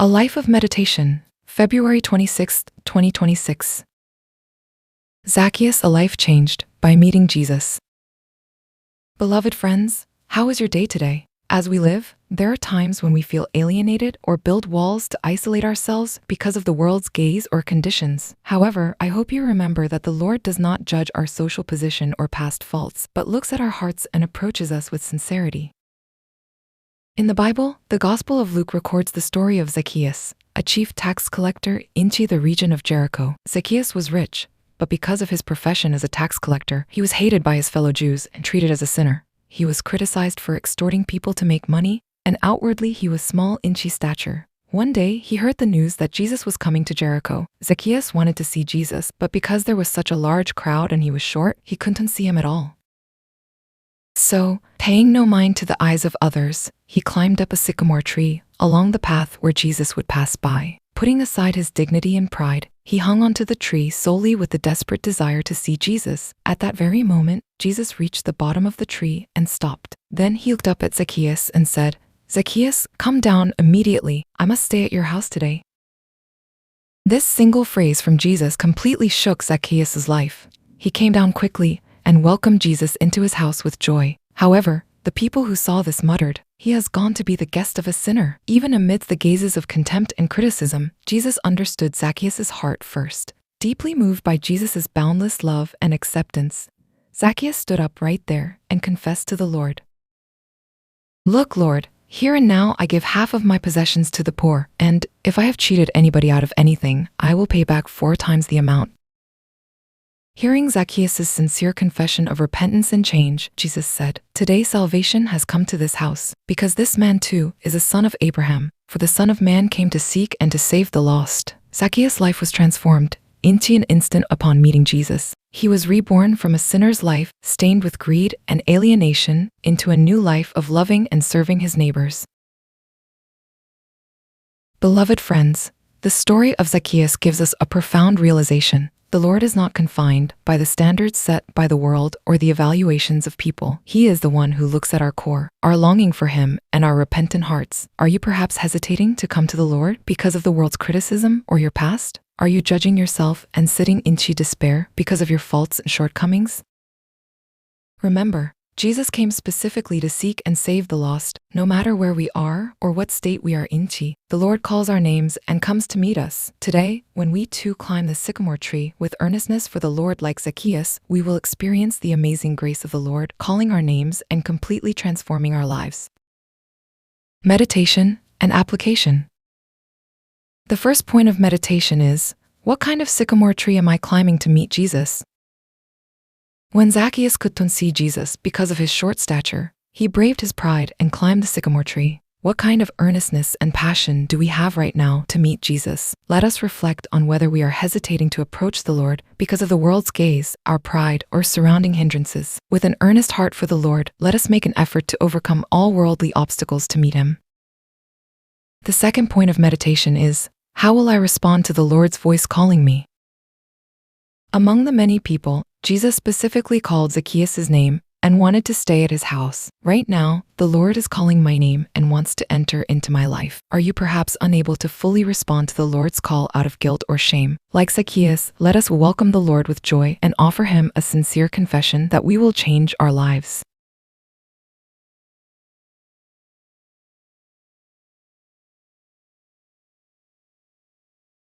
A Life of Meditation, February 26, 2026. Zacchaeus, a life changed by meeting Jesus. Beloved friends, how is your day today? As we live, there are times when we feel alienated or build walls to isolate ourselves because of the world's gaze or conditions. However, I hope you remember that the Lord does not judge our social position or past faults, but looks at our hearts and approaches us with sincerity. In the Bible, the Gospel of Luke records the story of Zacchaeus, a chief tax collector in the region of Jericho. Zacchaeus was rich, but because of his profession as a tax collector, he was hated by his fellow Jews and treated as a sinner. He was criticized for extorting people to make money, and outwardly he was small in stature. One day, he heard the news that Jesus was coming to Jericho. Zacchaeus wanted to see Jesus, but because there was such a large crowd and he was short, he couldn't see him at all. So, paying no mind to the eyes of others, he climbed up a sycamore tree along the path where Jesus would pass by. Putting aside his dignity and pride, he hung onto the tree solely with the desperate desire to see Jesus. At that very moment, Jesus reached the bottom of the tree and stopped. Then he looked up at Zacchaeus and said, "Zacchaeus, come down immediately. I must stay at your house today." This single phrase from Jesus completely shook Zacchaeus' life. He came down quickly and welcomed Jesus into his house with joy. However, the people who saw this muttered, "He has gone to be the guest of a sinner." Even amidst the gazes of contempt and criticism, Jesus understood Zacchaeus' heart first. Deeply moved by Jesus' boundless love and acceptance, Zacchaeus stood up right there and confessed to the Lord, "Look, Lord, here and now I give half of my possessions to the poor, and if I have cheated anybody out of anything, I will pay back 4 times the amount." Hearing Zacchaeus' sincere confession of repentance and change, Jesus said, "Today salvation has come to this house, because this man too is a son of Abraham, for the Son of Man came to seek and to save the lost." Zacchaeus' life was transformed into an instant upon meeting Jesus. He was reborn from a sinner's life, stained with greed and alienation, into a new life of loving and serving his neighbors. Beloved friends, the story of Zacchaeus gives us a profound realization. The Lord is not confined by the standards set by the world or the evaluations of people. He is the one who looks at our core, our longing for Him, and our repentant hearts. Are you perhaps hesitating to come to the Lord because of the world's criticism or your past? Are you judging yourself and sitting in despair because of your faults and shortcomings? Remember, Jesus came specifically to seek and save the lost, no matter where we are or what state we are in. The Lord calls our names and comes to meet us. Today, when we too climb the sycamore tree with earnestness for the Lord like Zacchaeus, we will experience the amazing grace of the Lord, calling our names and completely transforming our lives. Meditation and application. The first point of meditation is, what kind of sycamore tree am I climbing to meet Jesus? When Zacchaeus couldn't see Jesus because of his short stature, he braved his pride and climbed the sycamore tree. What kind of earnestness and passion do we have right now to meet Jesus? Let us reflect on whether we are hesitating to approach the Lord because of the world's gaze, our pride, or surrounding hindrances. With an earnest heart for the Lord, let us make an effort to overcome all worldly obstacles to meet Him. The second point of meditation is, how will I respond to the Lord's voice calling me? Among the many people, Jesus specifically called Zacchaeus' name and wanted to stay at his house. Right now, the Lord is calling my name and wants to enter into my life. Are you perhaps unable to fully respond to the Lord's call out of guilt or shame? Like Zacchaeus, let us welcome the Lord with joy and offer Him a sincere confession that we will change our lives.